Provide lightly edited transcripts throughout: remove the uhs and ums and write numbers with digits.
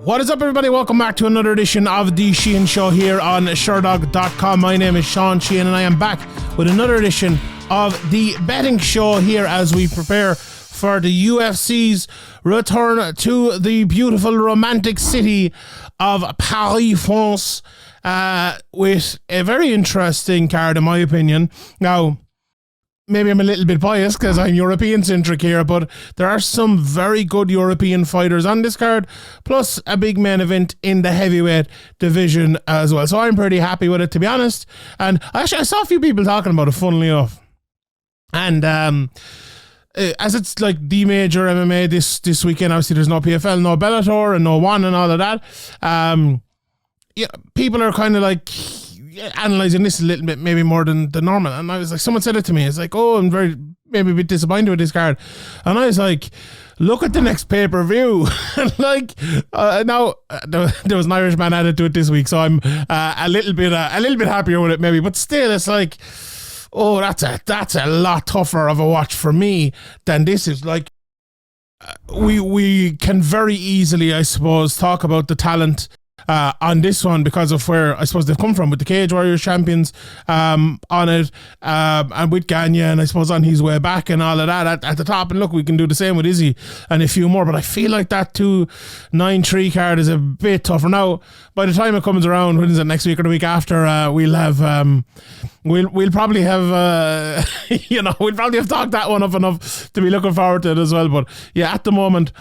What is up, everybody? Welcome back to another edition of the Sheehan Show here on Sherdog.com. My name is Sean Sheehan and I am back with another edition of the betting show here as we prepare for the UFC's return to the beautiful romantic city of Paris, France, with a very interesting card in my opinion. Now, maybe I'm a little bit biased because I'm European-centric here, but there are some very good European fighters on this card, plus a big main event in the heavyweight division as well. So I'm pretty happy with it, to be honest. And actually, I saw a few people talking about it, funnily enough. And as it's like the major MMA this weekend, obviously there's no PFL, no Bellator, and no One and all of that. Yeah, people are kind of like analysing this a little bit, maybe more than the normal. And I was like, someone said it to me. It's like, oh, I'm maybe a bit disappointed with this card. And I was like, look at the next pay-per-view. Like, now there was an Irishman added to it this week, so I'm a little bit happier with it, maybe. But still, it's like, oh, that's a lot tougher of a watch for me than this is. Like, we can very easily, I suppose, talk about the talent on this one because of where I suppose they've come from with the Cage Warriors champions on it, and with Gane, and I suppose on his way back and all of that at the top. And look, we can do the same with Izzy and a few more, but I feel like that 2-9-3 card is a bit tougher. Now, by the time it comes around, when is it, next week or the week after, we'll have we'll probably have we'll probably have talked that one up enough to be looking forward to it as well. But yeah, at the moment,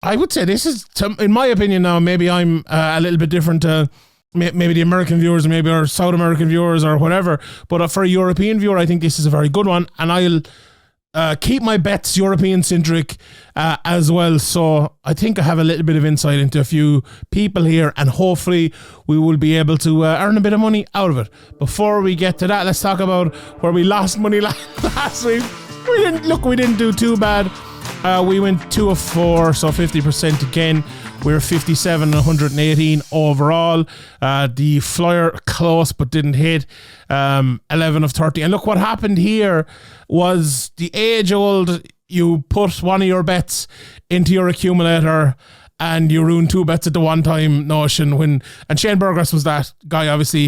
I would say this is, in my opinion now, maybe I'm a little bit different to maybe the American viewers, maybe our South American viewers or whatever. But for a European viewer, I think this is a very good one. And I'll keep my bets European-centric as well. So I think I have a little bit of insight into a few people here. And hopefully we will be able to earn a bit of money out of it. Before we get to that, let's talk about where we lost money last week. We didn't do too bad. We went 2 of 4, so 50% again. We're 57 and 118 overall. The Flier close but didn't hit. 11 of 30. And look, what happened here was the age-old, you put one of your bets into your accumulator and you ruined 2 bets at the one time notion. And Shane Burgos was that guy, obviously.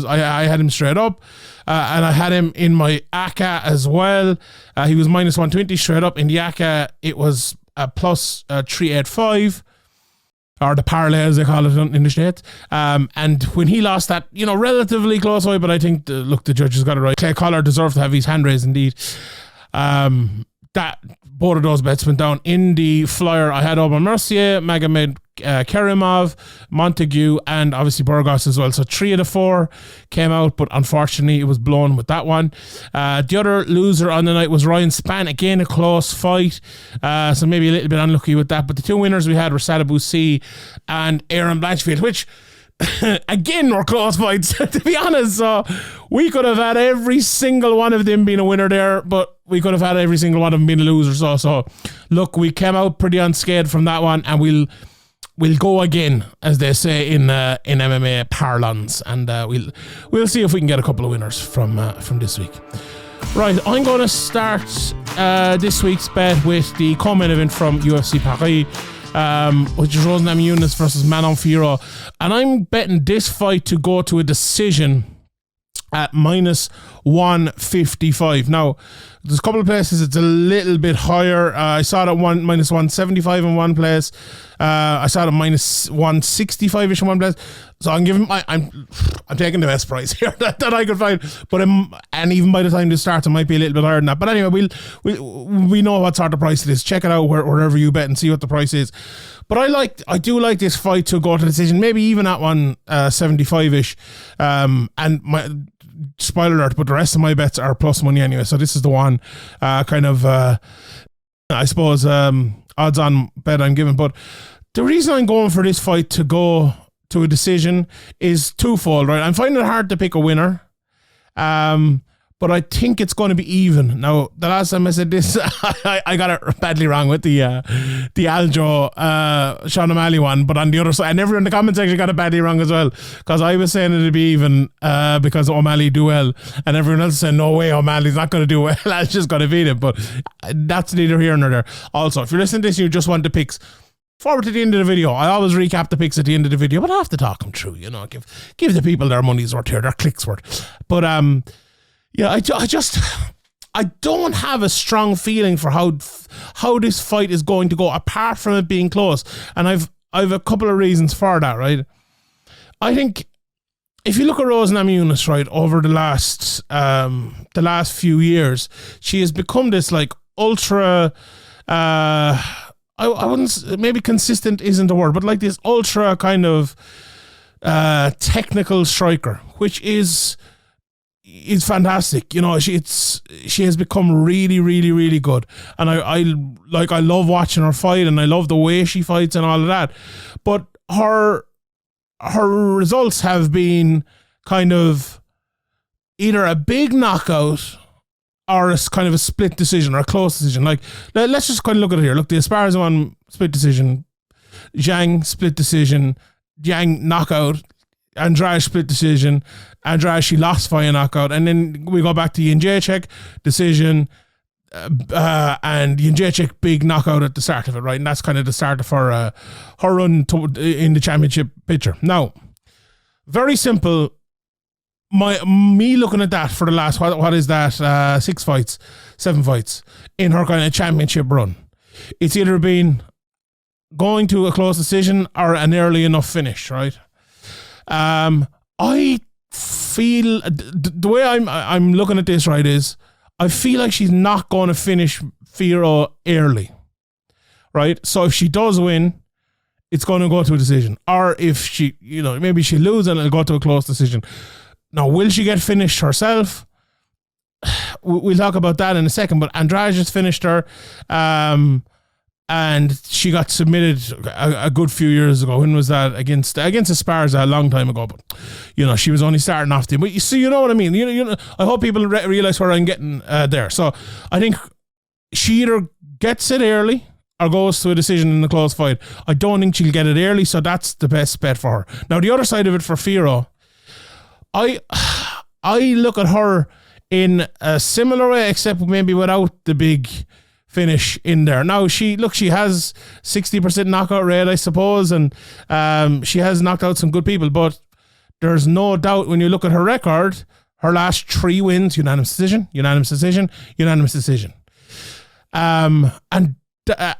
I had him straight up. And I had him in my ACA as well. He was minus 120 straight up. In the ACA, it was a plus 385, or the parlay as they call it in the States. And when he lost that, relatively close away, but I think, the judges got it right. Clay Collar deserved to have his hand raised indeed. That both of those bets went down. In the Flyer, I had Aubin Mercier, Magomed Karimov, Montague, and obviously Burgos as well. So 3 of the 4 came out, but unfortunately it was blown with that one. The other loser on the night was Ryan Spann. Again, a close fight. So maybe a little bit unlucky with that. But the 2 winners we had were Sadabusi and Aaron Blanchfield, which again were close fights, to be honest. So we could have had every single one of them being a winner there, but we could have had every single one of them being a loser. So look, we came out pretty unscathed from that one, and we'll go again, as they say in MMA parlance, and we'll see if we can get a couple of winners from this week. Right, I'm going to start this week's bet with the co-main event from UFC Paris, which is Namajunas versus Manon Fiorot, and I'm betting this fight to go to a decision at minus 155. Now, there's a couple of places it's a little bit higher. I saw it at minus 175 in one place. I saw it at minus 165ish in one place. So I'm taking the best price here that I could find. But and even by the time this starts, it might be a little bit higher than that. But anyway, we know what sort of price it is. Check it out wherever you bet and see what the price is. But I do like this fight to go to decision, maybe even at 175ish. And my spoiler alert, but the rest of my bets are plus money anyway. So this is the one I suppose odds on bet I'm giving. But the reason I'm going for this fight to go to a decision is twofold, right? I'm finding it hard to pick a winner. But I think it's going to be even. Now, the last time I said this, I got it badly wrong with the Aljo Sean O'Malley one, but on the other side, and everyone in the comment section got it badly wrong as well, because I was saying it'd be even because O'Malley do well, and everyone else said, no way, O'Malley's not going to do well, Al's just going to beat him. But that's neither here nor there. Also, if you're listening to this and you just want the picks, forward to the end of the video. I always recap the picks at the end of the video, but I have to talk them through, you know, give the people their money's worth here, their clicks worth. But yeah, I don't have a strong feeling for how this fight is going to go, apart from it being close. And I've a couple of reasons for that, right? I think if you look at Rose Namajunas, right, over the last few years, she has become this like ultra, I wouldn't, maybe consistent isn't the word, but like this ultra kind of technical striker, which is fantastic. You know, she has become really, really, really good. And I love watching her fight, and I love the way she fights and all of that. But her results have been kind of either a big knockout or a kind of a split decision or a close decision. Like, let's just kind of look at it here. Look, the Esparza one, split decision. Zhang, split decision. Zhang, knockout. Andrade, split decision. Andrade, she lost via knockout. And then we go back to Jędrzejczyk, decision. And Jędrzejczyk, big knockout at the start of it, right? And that's kind of the start of her run in the championship picture. Now, very simple. Me looking at that for the last, what is that, 7 fights in her kind of championship run. It's either been going to a close decision or an early enough finish, right? I feel the way I'm looking at this, right, is I feel like she's not going to finish Fiorot early, right? So if she does win, it's going to go to a decision. Or if she, you know, maybe she loses and it'll go to a close decision. Now, will she get finished herself? We'll talk about that in a second, but Andrade just finished her. And she got submitted a good few years ago. When was that? Against Esparza a long time ago. But, you know, she was only starting off the... But you see, you know what I mean? You know, I hope people realise where I'm getting there. So I think she either gets it early or goes to a decision in the close fight. I don't think she'll get it early, so that's the best bet for her. Now, the other side of it for Fiorot, I look at her in a similar way, except maybe without the big finish in there. Now, she has 60% knockout rate, I suppose, and she has knocked out some good people, but there's no doubt when you look at her record, her last 3 wins, unanimous decision.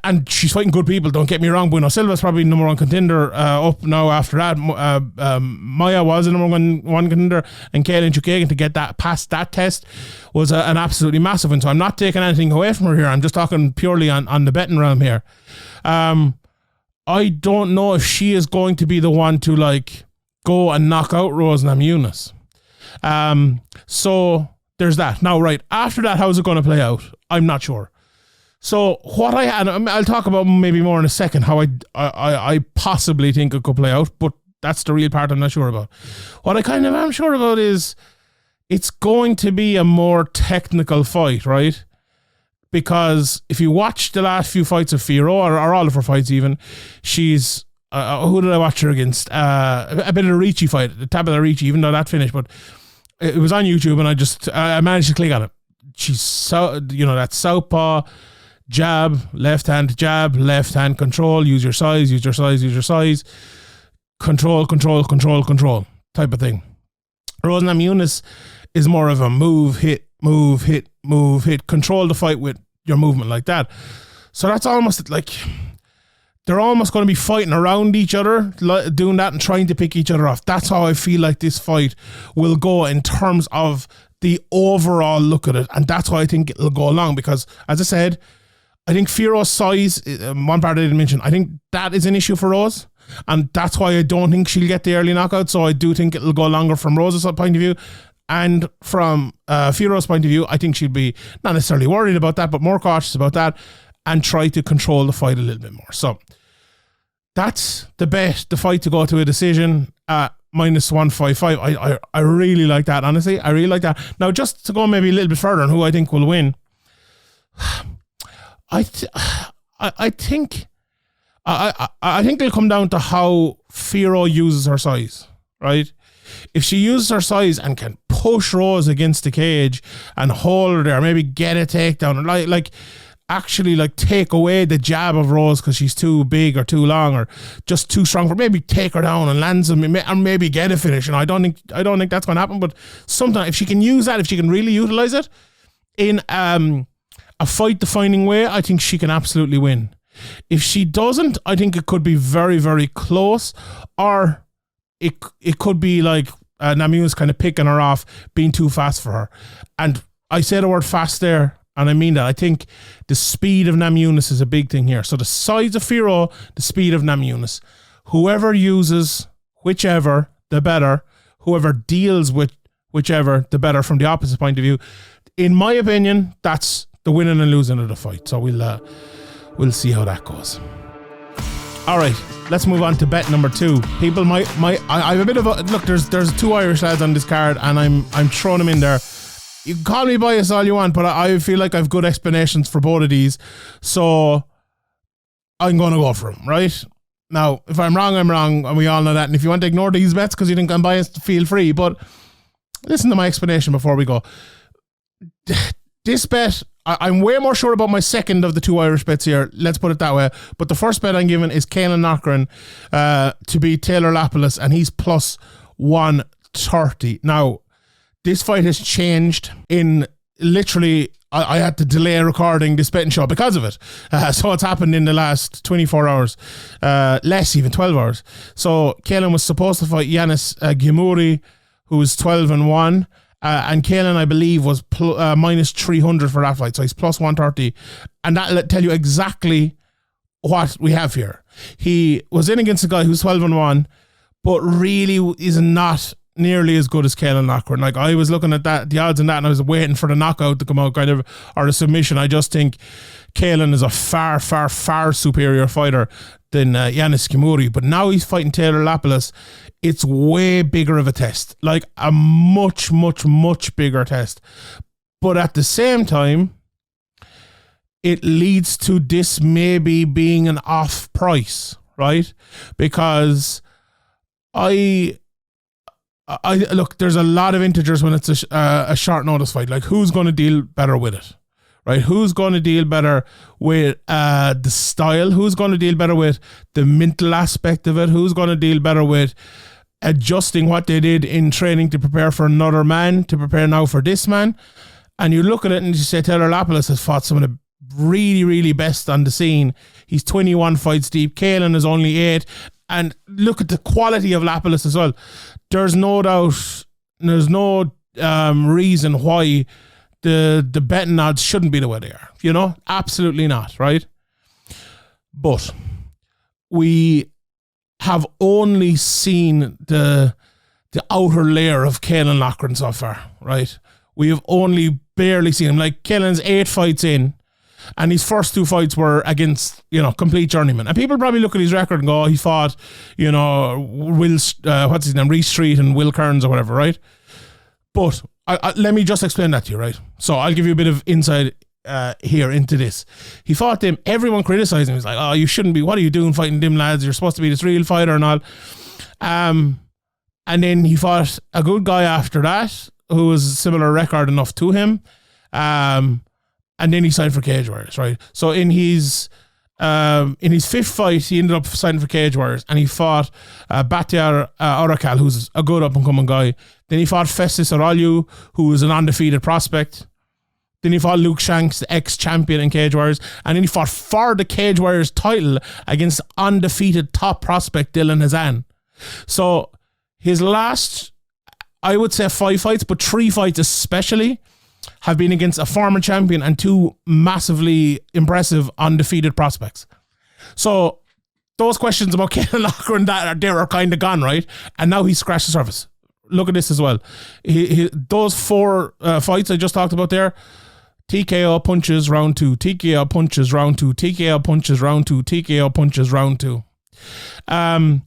And she's fighting good people, don't get me wrong. Bueno Silva's probably number 1 contender up now after that. Maya was the number one contender, and Caolan to get that past that test was an absolutely massive one. So I'm not taking anything away from her here. I'm just talking purely on the betting realm here. I don't know if she is going to be the one to like go and knock out Rose Namajunas. So there's that. Now, right after that, how's it going to play out? I'm not sure. So what I'll talk about maybe more in a second, how I possibly think it could play out, but that's the real part I'm not sure about. What I kind of am sure about is it's going to be a more technical fight, right? Because if you watch the last few fights of Fiorot, or all of her fights even, she's, who did I watch her against? A bit of a Ricci fight, the Tabula Ricci, even though that finished, but it was on YouTube and I managed to click on it. She's so, you know, that southpaw, jab, left hand control, use your size, control type of thing. Rose Namajunas is more of a move, hit, control the fight with your movement like that. So that's almost like they're almost going to be fighting around each other, doing that and trying to pick each other off. That's how I feel like this fight will go in terms of the overall look at it. And that's why I think it'll go along, because as I said, I think Fiorot's size, one part I didn't mention, I think that is an issue for Rose. And that's why I don't think she'll get the early knockout. So I do think it'll go longer from Rose's point of view. And from Fiorot's point of view, I think she'll be not necessarily worried about that, but more cautious about that and try to control the fight a little bit more. So that's the bet, the fight to go to a decision at -155. I really like that, honestly. I really like that. Now, just to go maybe a little bit further on who I think will win, I think it'll come down to how Fiorot uses her size, right? If she uses her size and can push Rose against the cage and hold her there, maybe get a takedown, like actually like take away the jab of Rose because she's too big or too long or just too strong for, maybe take her down and land some and maybe get a finish. And I don't think that's going to happen. But sometimes if she can use that, if she can really utilize it in a fight defining way, I think she can absolutely win. If she doesn't, I think it could be very, very close, or it could be like Namajunas kind of picking her off, being too fast for her. And I say the word fast there, and I mean that. I think the speed of Namajunas is a big thing here. So the size of Fiorot, the speed of Namajunas. Whoever uses whichever, the better. Whoever deals with whichever, the better from the opposite point of view. In my opinion, that's the winning and losing of the fight. So we'll see how that goes. All right, let's move on to bet number 2. People I have a bit of a look. There's 2 Irish lads on this card, and I'm throwing them in there. You can call me biased all you want, but I feel like I've good explanations for both of these, so I'm going to go for them, right? Now, if I'm wrong, I'm wrong, and we all know that. And if you want to ignore these bets because you think I'm biased, feel free. But listen to my explanation before we go. This bet, I'm way more sure about my second of the 2 Irish bets here. Let's put it that way. But the first bet I'm giving is Caolan Loughran to beat Taylor Lapilus, and he's plus 130. Now, this fight has changed in literally, I had to delay recording this betting show because of it. So it's happened in the last 24 hours, less even, 12 hours. So Caolan was supposed to fight Yanis Gimuri, who was 12-1. And Caolan, I believe, was minus 300 for that fight. So he's plus 130. And that'll tell you exactly what we have here. He was in against a guy who's 12-1, but really is not nearly as good as Caolan Loughran. Like, I was looking at that, the odds on that, and I was waiting for the knockout to come out, kind of, or the submission. I just think Caolan is a far, far, far superior fighter than Yanis Gimuri. But now he's fighting Taylor Lapilus. It's way bigger of a test. Like, a much, much, much bigger test. But at the same time, it leads to this maybe being an off price, right? Because look, there's a lot of integers when it's a short notice fight. Like, who's going to deal better with it, right? Who's going to deal better with the style? Who's going to deal better with the mental aspect of it? Who's going to deal better with adjusting what they did in training to prepare for another man, to prepare now for this man? And you look at it and you say Taylor Lapilus has fought some of the really, really best on the scene. He's 21 fights deep. Caolan is only 8. And look at the quality of Lapilus as well. There's no doubt, there's no reason why the betting odds shouldn't be the way they are. You know? Absolutely not, right? But we have only seen the outer layer of Caolan Loughran so far, right? We have only barely seen him. Like, Caolan's 8 fights in, and his first 2 fights were against, complete journeymen. And people probably look at his record and go, he fought, what's his name, Rhys Street and Will Kearns or whatever, right? But let me just explain that to you, right? So I'll give you a bit of insight here into this. He fought them. Everyone criticized him. He's like, oh, you shouldn't be. What are you doing fighting them lads? You're supposed to be this real fighter and all. And then he fought a good guy after that who was similar record enough to him. And then he signed for Cage Warriors, right? So in his 5th fight, he ended up signing for Cage Warriors, and he fought Batiar Orakal, who's a good up-and-coming guy. Then he fought Festus Aralu, who was an undefeated prospect. Then he fought Luke Shanks, the ex-champion in Cage Warriors. And then he fought for the Cage Warriors title against undefeated top prospect Dylan Hazan. So his last, I would say 5 fights, but 3 fights especially, have been against a former champion and 2 massively impressive undefeated prospects. So those questions about Caolan Loughran, they are kind of gone, right? And now he's scratched the surface. Look at this as well. Those 4 fights I just talked about there, TKO punches round 2, TKO punches round 2, TKO punches round 2, TKO punches round 2. I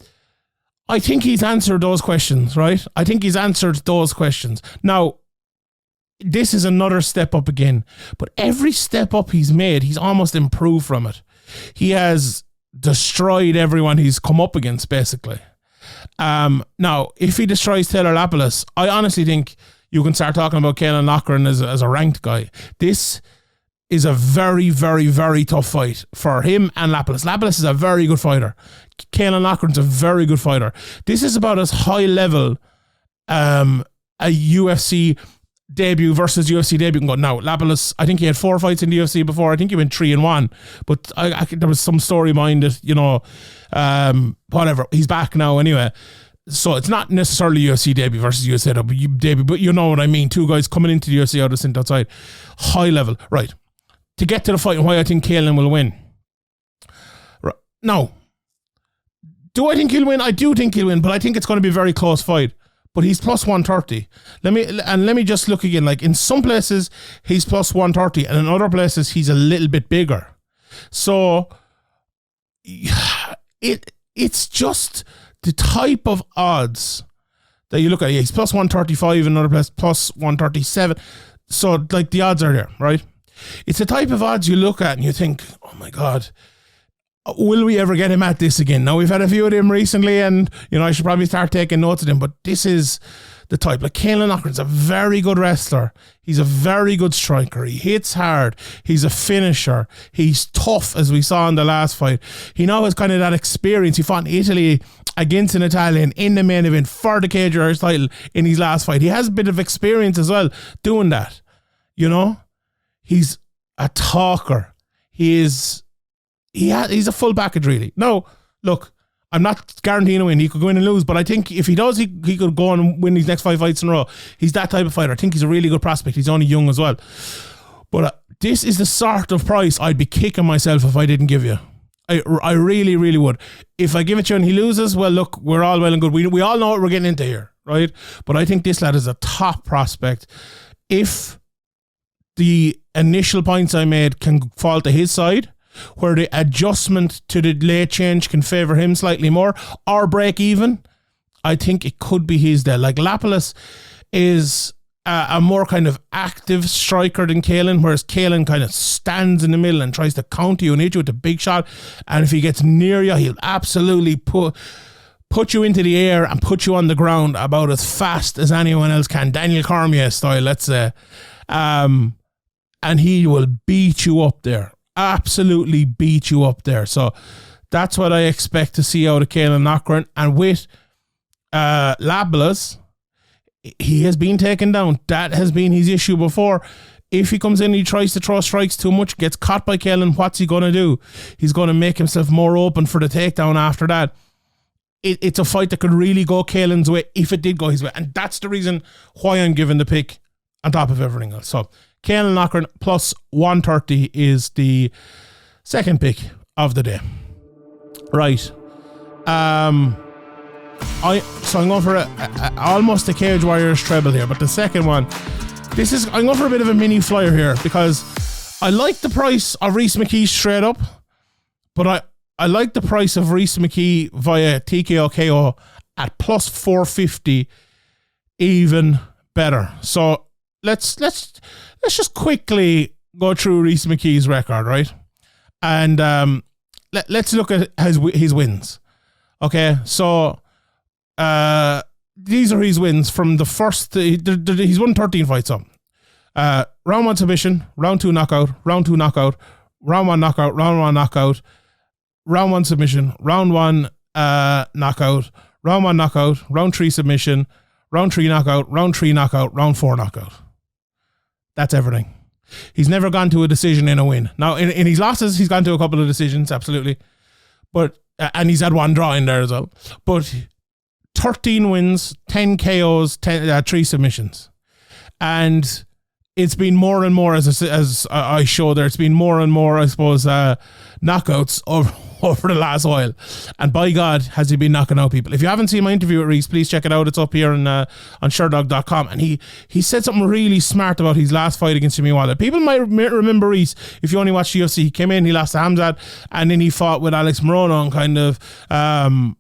think he's answered those questions, right? I think he's answered those questions. Now, this is another step up again, but every step up he's made, he's almost improved from it. He has destroyed everyone he's come up against, basically. Now, if he destroys Taylor Lapilus, I honestly think you can start talking about Caolan Loughran as a ranked guy. This is a very, very, very tough fight for him and Lapilus. Lapilus is a very good fighter. Caolan Loughran's a very good fighter. This is about as high level a UFC debut versus UFC debut can go. Now, Lapilus, I think he had 4 fights in the UFC before. I think he went 3-1, but there was some story behind it, whatever. He's back now anyway. So it's not necessarily UFC debut versus UFC debut, but you know what I mean. 2 guys coming into the UFC out of the outside. High level. Right. To get to the fight and why I think Caolan will win. Right. Now, do I think he'll win? I do think he'll win, but I think it's going to be a very close fight. But he's plus 130. Let me just look again. Like in some places, he's plus 130, and in other places, he's a little bit bigger. So it's just the type of odds that you look at. Yeah, he's plus 135 in another place, plus 137. So like the odds are there, right? It's the type of odds you look at and you think, oh my God, will we ever get him at this again? Now, we've had a few of them recently, and, I should probably start taking notes of them, but this is the type. Like, Caolan Loughran's a very good wrestler. He's a very good striker. He hits hard. He's a finisher. He's tough, as we saw in the last fight. He now has kind of that experience. He fought in Italy against an Italian in the main event for the Cage Warriors title in his last fight. He has a bit of experience as well doing that. He's a talker. He's a full package, really. No, look, I'm not guaranteeing a win. He could go in and lose, but I think if he does, he could go and win these next 5 fights in a row. He's that type of fighter. I think he's a really good prospect. He's only young as well. But this is the sort of price I'd be kicking myself if I didn't give you. I really, really would. If I give it to you and he loses, well, look, we're all well and good. We all know what we're getting into here, right? But I think this lad is a top prospect. If the initial points I made can fall to his side, where the adjustment to the late change can favour him slightly more, or break even, I think it could be his day. Like, Lapilus is a more kind of active striker than Caolan, whereas Caolan kind of stands in the middle and tries to counter you and hit you with a big shot, and if he gets near you, he'll absolutely put you into the air and put you on the ground about as fast as anyone else can, Daniel Cormier style, let's say, and he will beat you up there. Absolutely beat you up there. So that's what I expect to see out of Caolan Loughran. And with Lapilus, he has been taken down. That has been his issue before. If he comes in, he tries to throw strikes too much, gets caught by Caolan, what's he going to do? He's going to make himself more open for the takedown after that. It's a fight that could really go Caolan's way if it did go his way. And that's the reason why I'm giving the pick on top of everything else. So Caolan Loughran plus 130 is the second pick of the day. Right. I'm going for almost a Cage Warriors treble here, but the second one, I'm going for a bit of a mini flyer here because I like the price of Rhys McKee straight up, but I like the price of Rhys McKee via TKO KO at plus 450 even better. So let's just quickly go through Rhys McKee's record, right? And let's look at his wins. Okay, so these are his wins from the first. He's won 13 fights up. Round 1 submission, round 2 knockout, round 2 knockout, round 1 knockout, round 1 knockout, round 1 submission, round 1 knockout, round 1 knockout, round 3 submission, round 3 knockout, round 3 knockout, round 4 knockout. That's everything. He's never gone to a decision in a win. Now, in his losses, he's gone to a couple of decisions, absolutely. But and he's had 1 draw in there as well. But 13 wins, 10 KOs, 3 submissions. And it's been more and more, as I show there, it's been more and more, I suppose, knockouts over the last while. And by God, has he been knocking out people. If you haven't seen my interview with Rhys, please check it out. It's up here on Sherdog.com. And he said something really smart about his last fight against Jimmy Waller. People might remember Rhys if you only watched UFC. He came in, he lost to Hamzat, and then he fought with Alex Manon and kind of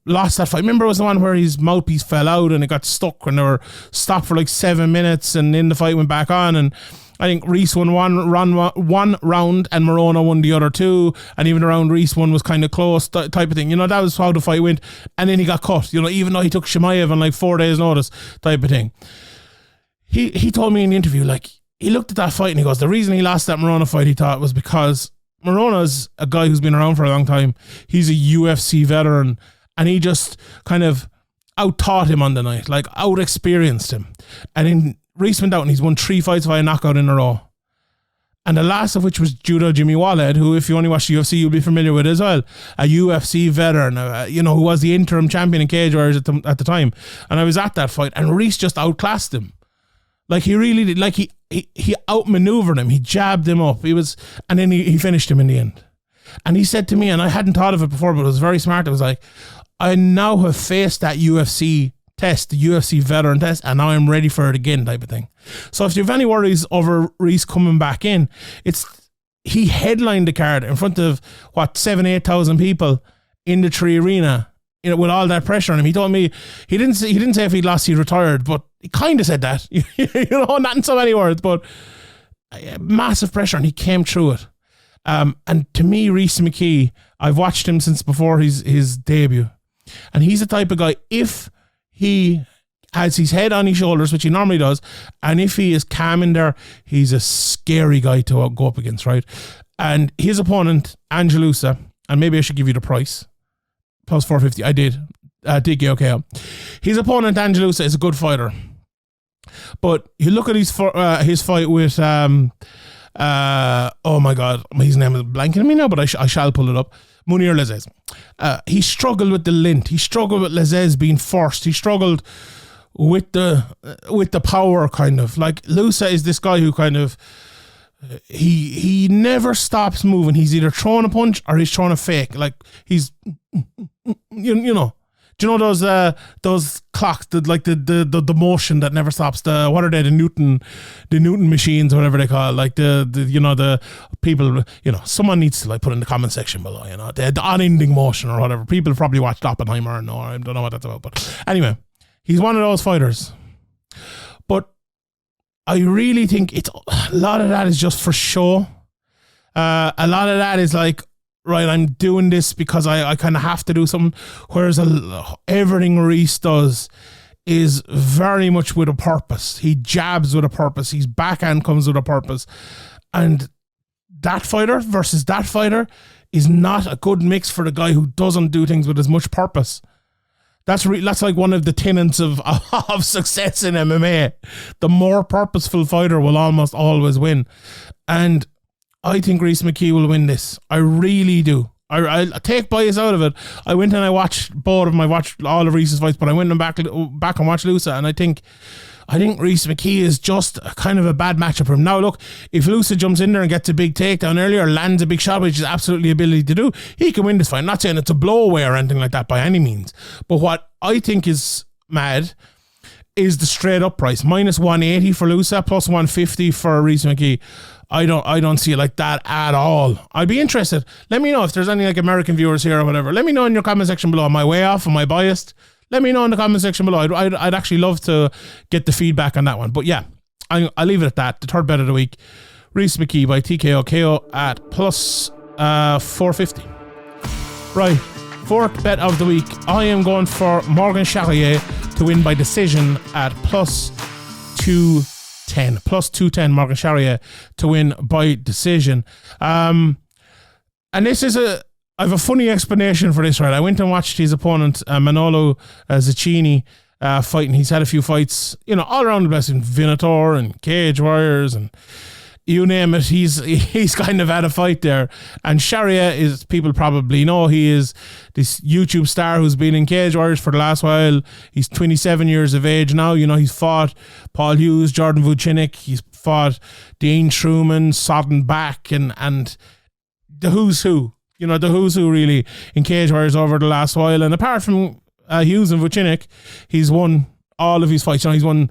lost that fight. Remember it was the one where his mouthpiece fell out and it got stuck and they were stopped for like 7 minutes and then the fight went back on, and I think Rhys won one round and Morona won the other 2, and even the round Rhys won was kind of close type of thing. That was how the fight went, and then he got cut, even though he took Chimaev on like 4 days notice type of thing. He told me in the interview, like, he looked at that fight and he goes, the reason he lost that Morona fight, he thought, was because Morona's a guy who's been around for a long time. He's a UFC veteran, and he just kind of out-taught him on the night, like out-experienced him. And then Rhys went out and he's won 3 fights via knockout in a row. And the last of which was Judo Jimmy Walhead, who, if you only watch the UFC, you'll be familiar with as well. A UFC veteran, who was the interim champion in Cage Warriors at the time. And I was at that fight, and Rhys just outclassed him. Like, he really did. Like, he outmaneuvered him. He jabbed him up. And then he finished him in the end. And he said to me, and I hadn't thought of it before, but it was very smart. It was like, I now have faced that UFC test, the UFC veteran test, and now I'm ready for it again, type of thing. So if you have any worries over Rhys coming back in, he headlined the card in front of 7,000-8,000 people in the Tree Arena, with all that pressure on him. He told me he didn't say if he'd lost, he retired, but he kind of said that. Not in so many words, but massive pressure, and he came through it. And to me, Rhys McKee, I've watched him since before his debut, and he's the type of guy, if he has his head on his shoulders, which he normally does, and if he is calm in there, he's a scary guy to go up against, right? And his opponent, Ange Loosa, and maybe I should give you the price, plus 450. I did. DKOKO. His opponent, Ange Loosa, is a good fighter, but you look at his fight with oh my god, his name is blanking on me now, but I shall pull it up. Munir Lezez. He struggled with the lint. He struggled with Lezez being first. He struggled with the power, kind of. Like, Loosa is this guy who kind of, he never stops moving. He's either throwing a punch or he's throwing a fake. Like, he's, you know. Do you know those clocks, the motion that never stops? What are they? The Newton machines, or whatever they call it. Like the people. Someone needs to put in the comment section below. The unending motion or whatever. People probably watched Oppenheimer. No, I don't know what that's about. But anyway, he's one of those fighters. But I really think a lot of that is just for show. A lot of that is like, right, I'm doing this because I kind of have to do something. Whereas everything Rhys does is very much with a purpose. He jabs with a purpose. His backhand comes with a purpose. And that fighter versus that fighter is not a good mix for the guy who doesn't do things with as much purpose. That's like one of the tenets of success in MMA. The more purposeful fighter will almost always win. And I think Rhys McKee will win this. I really do. I take bias out of it. I went and I watched both of them. I watched all of Rhys's fights, but I went and back and watched Loosa, and I think Rhys McKee is just kind of a bad matchup for him. Now look, if Loosa jumps in there and gets a big takedown early or lands a big shot, which is absolutely ability to do, he can win this fight. I'm not saying it's a blowaway or anything like that by any means. But what I think is mad is the straight up price. Minus 180 for Loosa, plus 150 for Rhys McKee. I don't see it like that at all. I'd be interested. Let me know if there's any American viewers here or whatever. Let me know in your comment section below. Am I way off? Am I biased? Let me know in the comment section below. I'd actually love to get the feedback on that one. But yeah, I'll leave it at that. The third bet of the week, Rhys McKee by TKO KO at plus 450. Right, fourth bet of the week. I am going for Morgan Charriere to win by decision at plus 210. Plus 210 Morgan Charriere to win by decision. And this is I have a funny explanation for this, right? I went and watched his opponent, Manolo Zecchini, fighting. He's had a few fights, all around the place in Bellator and Cage Warriors and you name it. He's kind of had a fight there. And Charriere is, people probably know, he is this YouTube star who's been in Cage Warriors for the last while. He's 27 years of age now. He's fought Paul Hughes, Jordan Vucinic. He's fought Dean Truman, Sodden Back, and the who's who. The who's who really in Cage Warriors over the last while. And apart from Hughes and Vucinic, he's won all of his fights. He's won,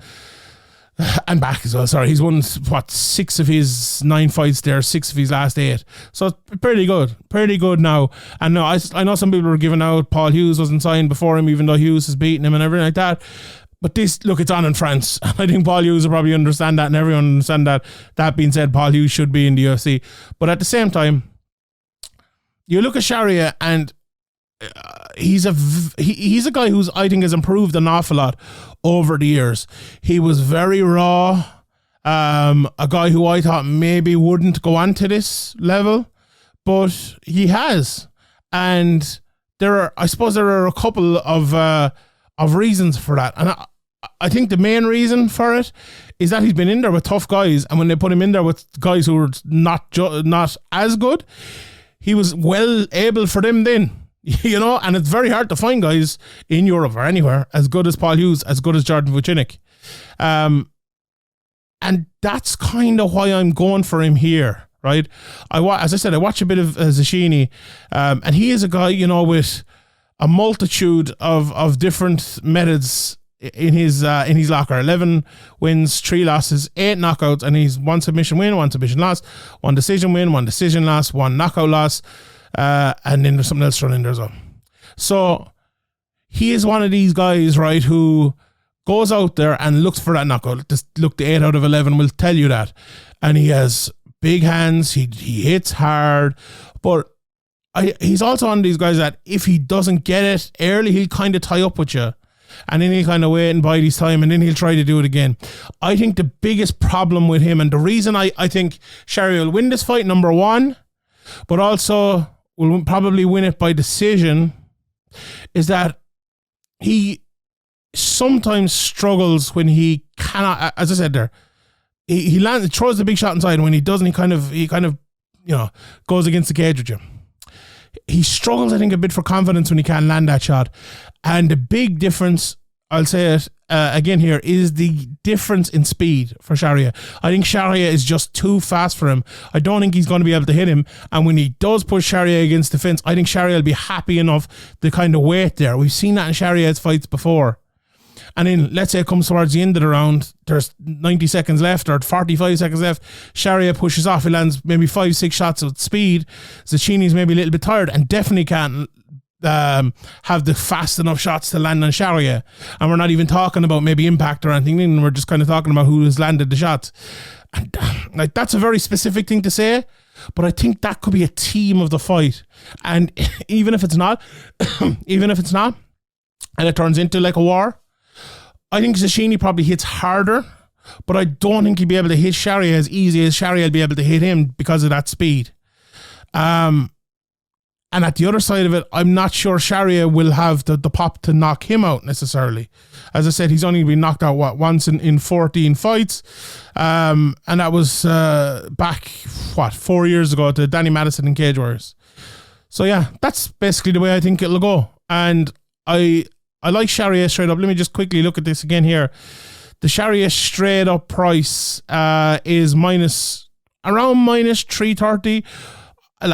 and back as well, sorry. He's won, 6 of his 9 fights there, 6 of his last 8. So it's pretty good now. And no, I know some people were giving out Paul Hughes wasn't signed before him, even though Hughes has beaten him and everything like that. But this, look, it's on in France. I think Paul Hughes will probably understand that, and everyone understand that. That being said, Paul Hughes should be in the UFC. But at the same time, you look at Charriere, and he's a guy who's, I think, has improved an awful lot over the years. He was very raw A guy who I thought maybe wouldn't go on to this level, but he has. And I suppose there are a couple of reasons for that. And I think the main reason for it is that he's been in there with tough guys, and when they put him in there with guys who were not as good, he was well able for them then. And it's very hard to find guys in Europe or anywhere as good as Paul Hughes, as good as Jordan Vucinic. And that's kind of why I'm going for him here, right? As I said, I watch a bit of Zecchini, and he is a guy, with a multitude of different methods in his locker. 11 wins, 3 losses, 8 knockouts, and he's 1 submission win, 1 submission loss, 1 decision win, 1 decision loss, 1 knockout loss, and then there's something else thrown in there as well. So he is one of these guys, right, who goes out there and looks for that knockout. Just look, the 8 out of 11 will tell you that. And he has big hands, he hits hard, but he's also one of these guys that if he doesn't get it early, he'll kind of tie up with you. And then he'll kind of wait and bide his time, and then he'll try to do it again. I think the biggest problem with him, and the reason I think Charriere will win this fight, number one, but also will probably win it by decision, is that he sometimes struggles when he cannot, as I said there, he throws the big shot inside, and when he doesn't, he kind of goes against the cage with you. He struggles, I think, a bit for confidence when he can't land that shot. And the big difference, I'll say it again here, is the difference in speed for Charriere. I think Charriere is just too fast for him. I don't think he's going to be able to hit him. And when he does push Charriere against the fence, I think Charriere will be happy enough to kind of wait there. We've seen that in Charriere's fights before. And then, let's say it comes towards the end of the round, there's 90 seconds left or 45 seconds left, Charriere pushes off, he lands maybe 5-6 shots with speed. Zecchini's maybe a little bit tired and definitely can't have the fast enough shots to land on Charriere. And we're not even talking about maybe impact or anything, we're just kind of talking about who has landed the shots. And that's a very specific thing to say, but I think that could be a theme of the fight. And even if it's not, and it turns into like a war, I think Zecchini probably hits harder, but I don't think he'll be able to hit Charriere as easy as Charriere will be able to hit him because of that speed. And at the other side of it, I'm not sure Charriere will have the pop to knock him out necessarily. As I said, he's only been knocked out once in 14 fights. And that was back 4 years ago to Danny Madison in Cage Warriors. So yeah, that's basically the way I think it'll go. And I like Charriere straight up. Let me just quickly look at this again here. The Charriere straight up price is around minus 330.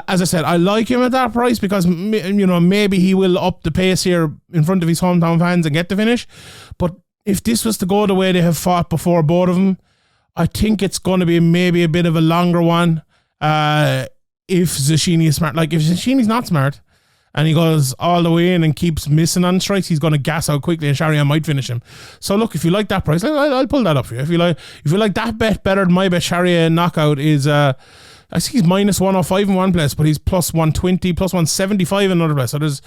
As I said, I like him at that price because, maybe he will up the pace here in front of his hometown fans and get the finish. But if this was to go the way they have fought before, both of them, I think it's going to be maybe a bit of a longer one if Zecchini is smart. Like, if Zecchini's not smart and he goes all the way in and keeps missing on strikes, he's going to gas out quickly and Charriere might finish him. So look, if you like that price, I'll pull that up for you. If you like that bet better than my bet, Charriere knockout is I see he's minus 105 in one place, but he's plus 120, plus 175 in another place. So there's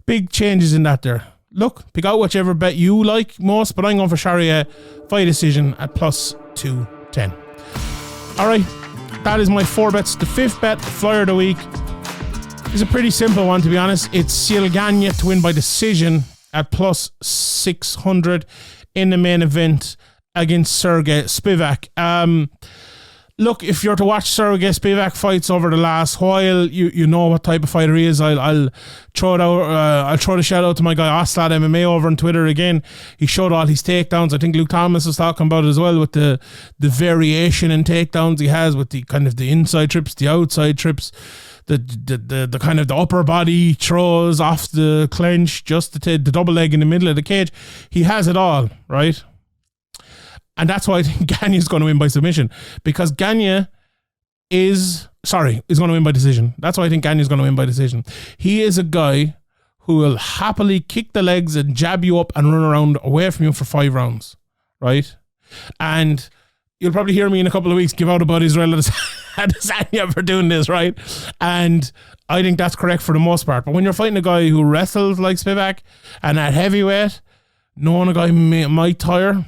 big changes in that there. Look, pick out whichever bet you like most, but I'm going for Charriere by decision at plus 210. Alright, that is my 4 bets. The 5th bet, Flyer of the week, is a pretty simple one, to be honest. It's Ciryl Gane to win by decision at plus 600 in the main event against Sergey Spivak. Look, if you're to watch Sergey Spivak fights over the last while, you know what type of fighter he is. I'll throw it out. I'll throw the shout out to my guy Oslad MMA over on Twitter again. He showed all his takedowns. I think Luke Thomas was talking about it as well, with the variation in takedowns he has, with the kind of the inside trips, the outside trips, the kind of the upper body throws off the clench, just the double leg in the middle of the cage. He has it all, right? And that's why I think Gane is going to win by submission, because Gane is going to win by decision. That's why I think Gane is going to win by decision. He is a guy who will happily kick the legs and jab you up and run around away from you for 5 rounds, right? And you'll probably hear me in a couple of weeks give out about Israel Adesanya for doing this, right? And I think that's correct for the most part. But when you're fighting a guy who wrestles like Spivak and at heavyweight, knowing a guy might tire,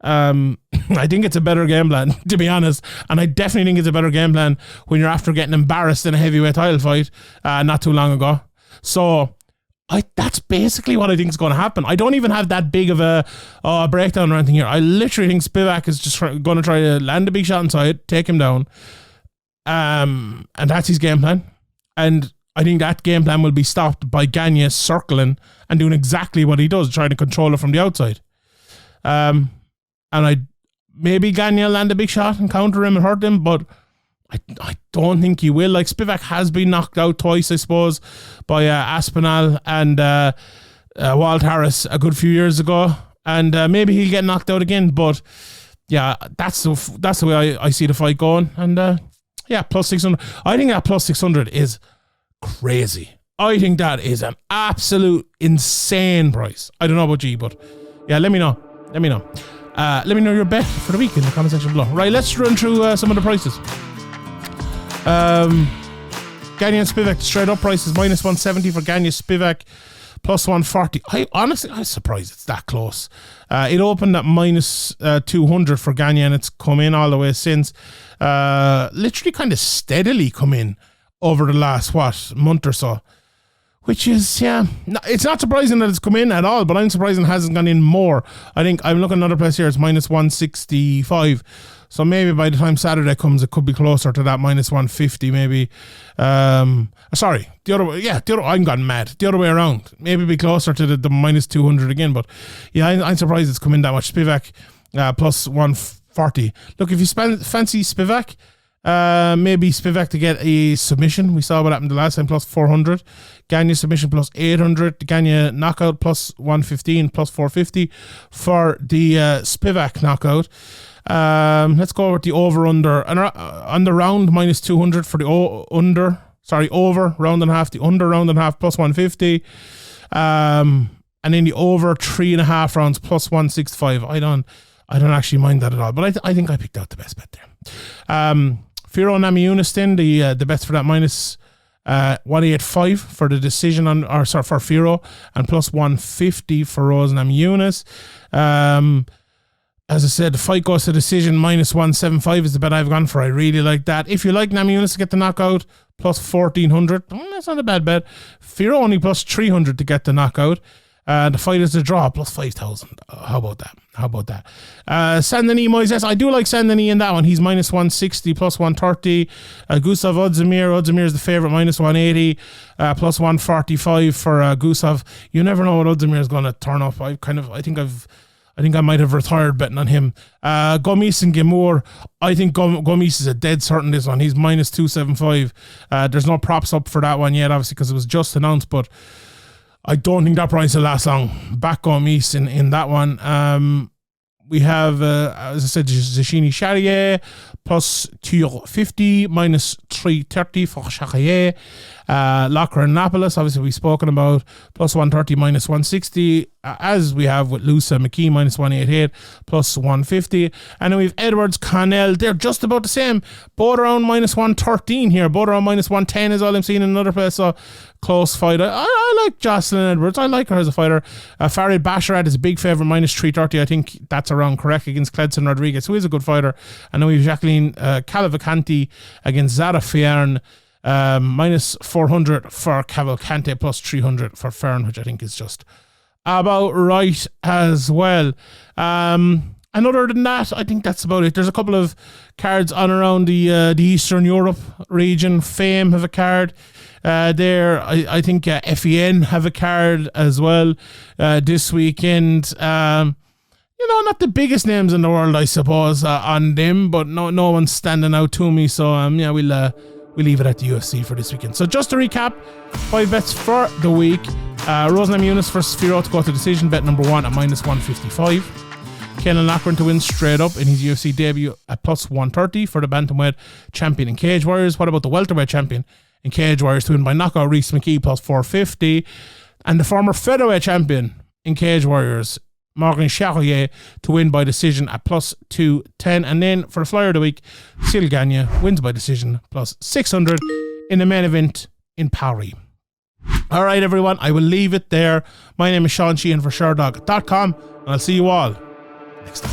I think it's a better game plan, to be honest. And I definitely think it's a better game plan when you're after getting embarrassed in a heavyweight title fight not too long ago. So that's basically what I think is going to happen. I don't even have that big of a breakdown or anything here. I literally think Spivak is just going to try to land a big shot inside, take him down. And that's his game plan. And I think that game plan will be stopped by Gane circling and doing exactly what he does, trying to control it from the outside. And maybe Gane will land a big shot and counter him and hurt him, but I don't think he will. Like, Spivak has been knocked out twice, I suppose, by Aspinall and Walt Harris a good few years ago, and maybe he'll get knocked out again. But yeah, that's the way I see the fight going. And yeah, plus 600. I think that plus 600 is crazy. I think that is an absolute insane price. I don't know about you, but yeah, let me know. Let me know your bet for the week in the comment section below. Right, let's run through some of the prices. Gane and Spivak straight up prices minus 170 for Gane. Spivak plus 140. I'm surprised it's that close. It opened at minus 200 for Gane, and it's come in all the way since. Literally kind of steadily come in over the last month or so. Which is, yeah, it's not surprising that it's come in at all, but I'm surprised it hasn't gone in more. I think I'm looking at another place here, it's minus 165. So maybe by the time Saturday comes, it could be closer to that minus 150, maybe. Sorry, the other way, I'm gone mad. The other way around. Maybe be closer to the minus 200 again, but yeah, I'm surprised it's come in that much. Spivak plus 140. Look, if you fancy Spivak, maybe Spivak to get a submission. We saw what happened the last time, plus 400. Gane submission plus 800. Gane knockout plus 115, plus 450 for the Spivak knockout. Let's go with the over-under. On the round, minus 200 for the over, round and a half. The under, round and a half, plus 150. And then the over 3.5 rounds, plus 165. I don't actually mind that at all, but I think I picked out the best bet there. Fiorot Namajunas then, the bets for that minus 185 for the decision for Fiorot, and plus 150 for Rose Namajunas. As I said, the fight goes to decision, minus 175 is the bet I've gone for. I really like that. If you like Namajunas to get the knockout, plus 1400, that's not a bad bet. Fiorot only plus 300 to get the knockout. The fight is a draw, plus 5,000. How about that? Saint-Denis Moises. I do like Saint-Denis in that one. He's minus 160, plus 130. Gustav Ozdemir is the favourite, minus 180, plus 145 for Gustav. You never know what Ozdemir is going to turn up. I think I might have retired betting on him. Gomis and Gemur. I think Gomis is a dead certain this one. He's minus 275. There's no props up for that one yet, obviously, because it was just announced, but I don't think that price will last long. Back Gomis in that one. We have, as I said, Zecchini Charriere, plus 250, minus 330 for Charriere. Loughran Lapilus, obviously we've spoken about, plus 130, minus 160, as we have with Loosa, McKee, minus 188, plus 150. And then we have Edwards, Connell, they're just about the same, both around minus 113 here, both around minus 110 is all I'm seeing in another place, so close fight. I like Jocelyn Edwards, I like her as a fighter. Farid Basharat is a big favourite, minus 330, I think that's around correct, against Cledson Rodriguez, who is a good fighter. And then we have Jacqueline Cavalcanti against Zara Fiern, minus 400 for Cavalcante, plus 300 for Fern, which I think is just about right as well. And other than that, I think that's about it. There's a couple of cards on around the Eastern Europe region. Fame have a card there. I think FEN have a card as well this weekend. Not the biggest names in the world, I suppose, on them, but no one's standing out to me. So we'll leave it at the UFC for this weekend. So just to recap, 5 bets for the week. Rose Namajunas versus Fiorot to go to decision, bet number 1 at minus 155. Caolan Loughran to win straight up in his UFC debut at plus 130 for the bantamweight champion in Cage Warriors. What about the welterweight champion in Cage Warriors to win by knockout, Rhys McKee, plus 450. And the former featherweight champion in Cage Warriors, Morgan Charriere, to win by decision at plus 210. And then for the flyer of the week, Ciryl Gane wins by decision, plus 600 in the main event in Paris. All right, everyone, I will leave it there. My name is Sheehan for Sherdog.com, and I'll see you all next time.